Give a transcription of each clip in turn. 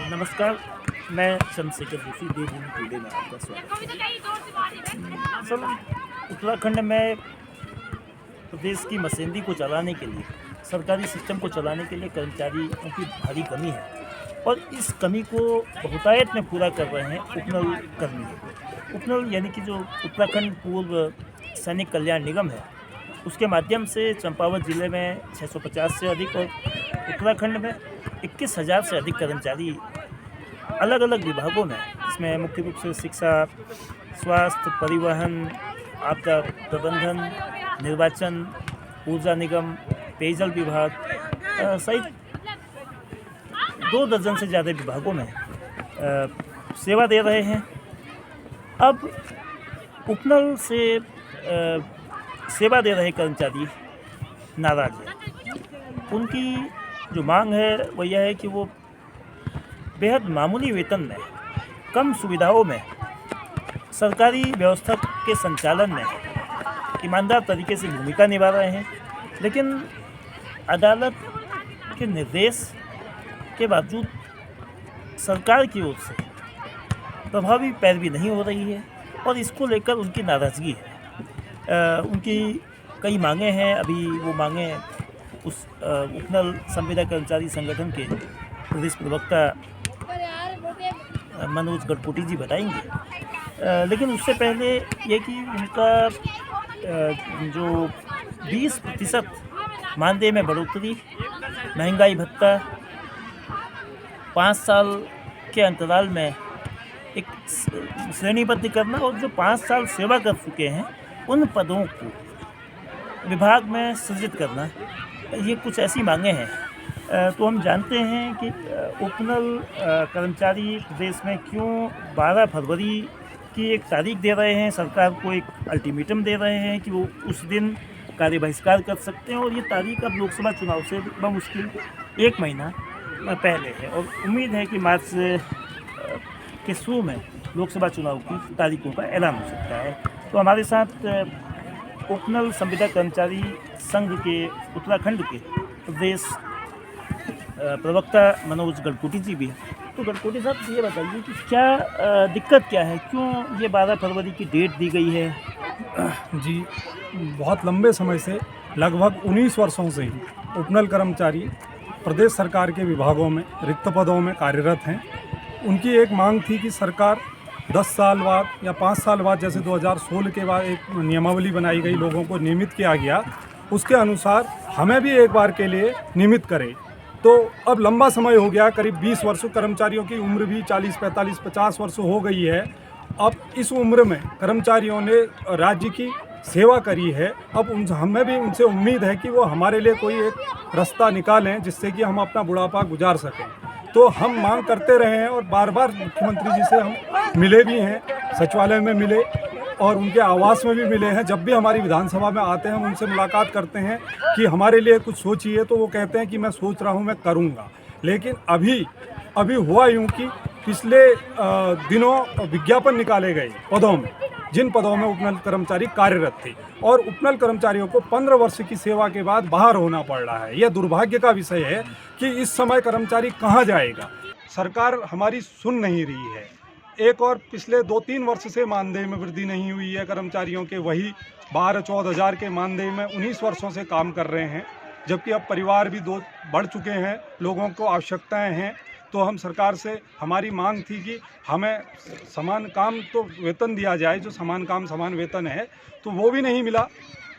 नमस्कार, मैं चंद्रशेखर जोशी देवभूमि टुडे में आपका स्वागत है। सर, उत्तराखंड में प्रदेश की मशीनरी को चलाने के लिए, सरकारी सिस्टम को चलाने के लिए कर्मचारियों की भारी कमी है और इस कमी को बहुतायत में पूरा कर रहे हैं उपनल कर्मी। उपनल यानी कि जो उत्तराखंड पूर्व सैनिक कल्याण निगम है, उसके माध्यम से चंपावत जिले में 650 से अधिक और उत्तराखंड में 21,000 से अधिक कर्मचारी अलग अलग विभागों में, इसमें मुख्य रूप से शिक्षा, स्वास्थ्य, परिवहन, आपदा प्रबंधन, निर्वाचन, ऊर्जा निगम, पेयजल विभाग सहित 2 दर्जन से ज़्यादा विभागों में सेवा दे रहे हैं। अब उपनल से सेवा दे रहे कर्मचारी नाराज हैं। उनकी जो मांग है वो यह है कि वो बेहद मामूली वेतन में, कम सुविधाओं में, सरकारी व्यवस्था के संचालन में ईमानदार तरीके से भूमिका निभा रहे हैं, लेकिन अदालत के निर्देश के बावजूद सरकार की ओर से प्रभावी पैरवी नहीं हो रही है और इसको लेकर उनकी नाराज़गी है। उनकी कई मांगें हैं। अभी वो मांगें उस उपनल संविदा कर्मचारी संगठन के प्रदेश प्रवक्ता मनोज गढ़कोटी जी बताएंगे, लेकिन उससे पहले ये कि उनका जो 20% मानदेय में बढ़ोतरी, महंगाई भत्ता, 5 साल के अंतराल में एक श्रेणीबद्ध करना और जो 5 साल सेवा कर चुके हैं उन पदों को विभाग में सृजित करना, ये कुछ ऐसी मांगें हैं। तो हम जानते हैं कि उपनल कर्मचारी प्रदेश में क्यों 12 फरवरी की एक तारीख दे रहे हैं, सरकार को एक अल्टीमेटम दे रहे हैं कि वो उस दिन कार्य बहिष्कार कर सकते हैं, और ये तारीख अब लोकसभा चुनाव से बमुश्किल 1 महीना पहले है और उम्मीद है कि मार्च के शुरू में लोकसभा चुनाव की तारीखों का ऐलान हो सकता है। तो हमारे साथ उपनल संविदा कर्मचारी संघ के उत्तराखंड के प्रदेश प्रवक्ता मनोज गढ़कोटी जी भी हैं। तो गढ़कोटी साहब, ये बताइए कि क्या दिक्कत क्या है, क्यों ये 12 फरवरी की डेट दी गई है? जी, बहुत लंबे समय से, लगभग 19 वर्षों से ही उपनल कर्मचारी प्रदेश सरकार के विभागों में रिक्त पदों में कार्यरत हैं। उनकी एक मांग थी कि सरकार 10 साल बाद या 5 साल बाद, जैसे 2016 के बाद एक नियमावली बनाई गई, लोगों को नियमित किया गया, उसके अनुसार हमें भी एक बार के लिए नियमित करे। तो अब लंबा समय हो गया, करीब 20 वर्ष, कर्मचारियों की उम्र भी 40, 45, 50 वर्ष हो गई है। अब इस उम्र में कर्मचारियों ने राज्य की सेवा करी है। अब हमें भी उनसे उम्मीद है कि वो हमारे लिए कोई एक रास्ता निकालें जिससे कि हम अपना बुढ़ापा गुजार सकें। तो हम मांग करते रहे हैं और बार बार मुख्यमंत्री जी से हम मिले भी हैं, सचिवालय में मिले और उनके आवास में भी मिले हैं। जब भी हमारी विधानसभा में आते हैं हम उनसे मुलाकात करते हैं कि हमारे लिए कुछ सोचिए, तो वो कहते हैं कि मैं सोच रहा हूँ, मैं करूँगा। लेकिन अभी हुआ यूँ कि पिछले दिनों विज्ञापन निकाले गए पदों में, जिन पदों में उपनल कर्मचारी कार्यरत थे, और उपनल कर्मचारियों को 15 वर्ष की सेवा के बाद बाहर होना पड़ रहा है। यह दुर्भाग्य का विषय है कि इस समय कर्मचारी कहाँ जाएगा। सरकार हमारी सुन नहीं रही है। एक और पिछले 2-3 वर्ष से मानदेय में वृद्धि नहीं हुई है कर्मचारियों के, वही 12-14 हज़ार के मानदेय में 19 वर्षों से काम कर रहे हैं, जबकि अब परिवार भी 2 बढ़ चुके हैं, लोगों को आवश्यकताएं हैं। तो हम सरकार से, हमारी मांग थी कि हमें समान काम तो वेतन दिया जाए, जो समान काम समान वेतन है, तो वो भी नहीं मिला।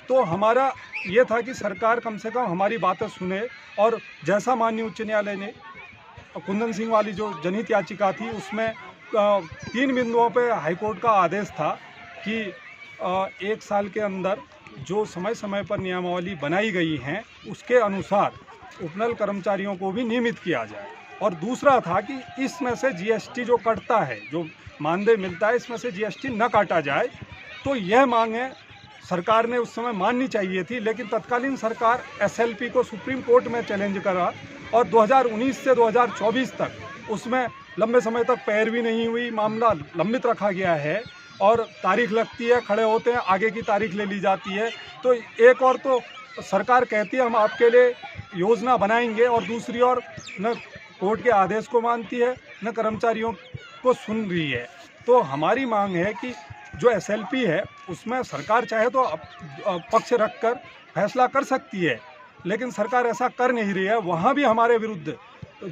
तो हमारा ये था कि सरकार कम से कम हमारी बातें सुने, और जैसा माननीय उच्च न्यायालय ने कुंदन सिंह वाली जो जनहित याचिका थी, उसमें 3 बिंदुओं पे हाईकोर्ट का आदेश था कि 1 साल के अंदर जो समय समय पर नियमावली बनाई गई हैं उसके अनुसार उपनल कर्मचारियों को भी नियमित किया जाए, और दूसरा था कि इसमें से जीएसटी जो कटता है, जो मानदेय मिलता है, इसमें से जीएसटी न काटा जाए। तो यह मांगें सरकार ने उस समय माननी चाहिए थी, लेकिन तत्कालीन सरकार एसएलपी को सुप्रीम कोर्ट में चैलेंज करा और 2019 से 2024 तक उसमें लंबे समय तक पैरवी नहीं हुई, मामला लंबित रखा गया है और तारीख लगती है, खड़े होते हैं, आगे की तारीख ले ली जाती है। तो एक और तो सरकार कहती है हम आपके लिए योजना बनाएंगे और दूसरी ओर न कोर्ट के आदेश को मानती है न कर्मचारियों को सुन रही है। तो हमारी मांग है कि जो SLP है उसमें सरकार चाहे तो पक्ष रखकर फैसला कर सकती है, लेकिन सरकार ऐसा कर नहीं रही है। वहाँ भी हमारे विरुद्ध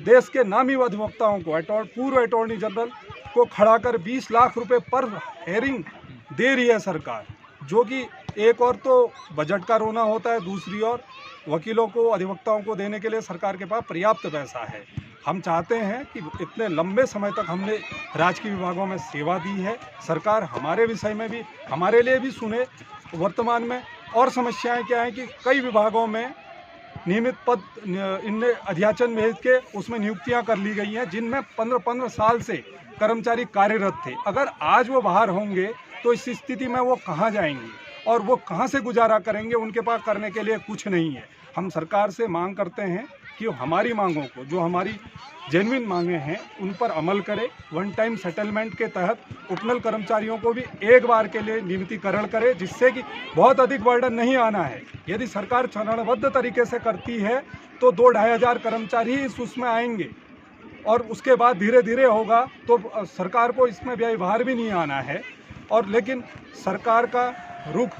देश के नामी अधिवक्ताओं को, पूर्व अटॉर्नी जनरल को खड़ा कर 20 लाख रुपए पर हेयरिंग दे रही है सरकार, जो कि एक और तो बजट का रोना होता है, दूसरी ओर वकीलों को, अधिवक्ताओं को देने के लिए सरकार के पास पर्याप्त पैसा है। हम चाहते हैं कि इतने लंबे समय तक हमने राजकीय विभागों में सेवा दी है, सरकार हमारे विषय में भी, हमारे लिए भी सुने। वर्तमान में और समस्याएं क्या हैं कि कई विभागों में नियमित पद इनने अध्याचन भेज के उसमें नियुक्तियां कर ली गई हैं, जिनमें 15 साल से कर्मचारी कार्यरत थे। अगर आज वो बाहर होंगे तो इस स्थिति में वो कहाँ जाएंगे और वो कहाँ से गुजारा करेंगे? उनके पास करने के लिए कुछ नहीं है। हम सरकार से मांग करते हैं कि हमारी मांगों को, जो हमारी जेन्युइन मांगे हैं, उन पर अमल करे। वन टाइम सेटलमेंट के तहत उपनल कर्मचारियों को भी एक बार के लिए नियमितीकरण करे, जिससे कि बहुत अधिक बर्डन नहीं आना है। यदि सरकार चरणबद्ध तरीके से करती है तो 2-2.5 हज़ार कर्मचारी ही उसमें आएंगे और उसके बाद धीरे धीरे होगा, तो सरकार को इसमें व्यवहार भी नहीं आना है। और लेकिन सरकार का रुख,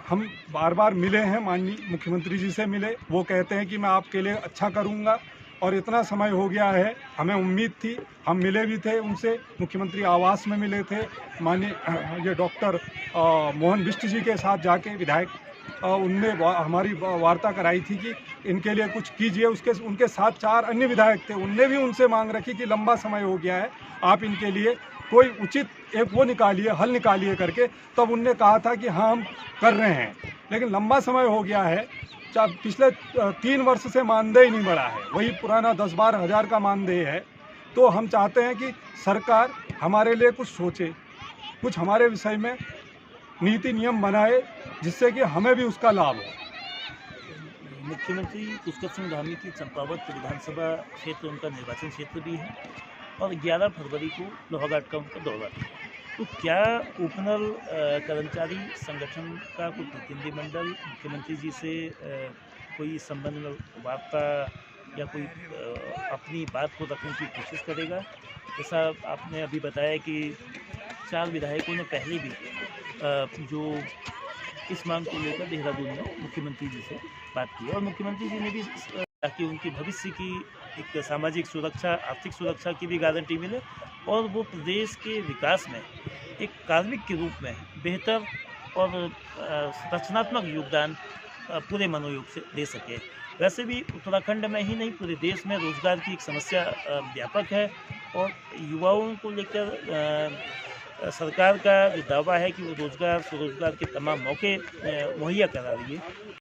हम बार बार मिले हैं, माननीय मुख्यमंत्री जी से मिले, वो कहते हैं कि मैं आपके लिए अच्छा करूंगा, और इतना समय हो गया है, हमें उम्मीद थी, हम मिले भी थे उनसे, मुख्यमंत्री आवास में मिले थे, माननीय ये डॉक्टर मोहन बिष्ट जी के साथ जाके विधायक उनने हमारी वार्ता कराई थी कि इनके लिए कुछ कीजिए। उनके साथ 4 अन्य विधायक थे, उनने भी उनसे मांग रखी कि लंबा समय हो गया है, आप इनके लिए कोई उचित एक वो निकालिए, हल निकालिए करके। तब उनने कहा था कि हाँ हम कर रहे हैं, लेकिन लंबा समय हो गया है, पिछले 3 वर्ष से मानदेय नहीं बढ़ा है, वही पुराना 10-12 हज़ार का मानदेय है। तो हम चाहते हैं कि सरकार हमारे लिए कुछ सोचे, कुछ हमारे विषय में नीति नियम बनाए, जिससे कि हमें भी उसका लाभ हो। मुख्यमंत्री पुष्कर सिंह धामी की चंपावत विधानसभा क्षेत्र उनका निर्वाचन क्षेत्र भी है और 11 फरवरी को लोहाघाट का उनका दौरा है। तो क्या उपनल कर्मचारी संगठन का कोई प्रतिनिधिमंडल मुख्यमंत्री जी से कोई संबंध में वार्ता या कोई अपनी बात को रखने की कोशिश करेगा? जैसा आपने अभी बताया कि 4 विधायकों ने पहले भी जो इस मांग को लेकर देहरादून में मुख्यमंत्री जी से बात की, और मुख्यमंत्री जी ने भी ताकि उनकी भविष्य की एक सामाजिक सुरक्षा, आर्थिक सुरक्षा की भी गारंटी मिले और वो प्रदेश के विकास में एक कार्मिक के रूप में बेहतर और रचनात्मक योगदान पूरे मनोयोग से दे सके। वैसे भी उत्तराखंड में ही नहीं, पूरे देश में रोजगार की एक समस्या व्यापक है और युवाओं को लेकर सरकार का जो दावा है कि वो रोजगार, स्वरोजगार के तमाम मौके मुहैया करा रही है।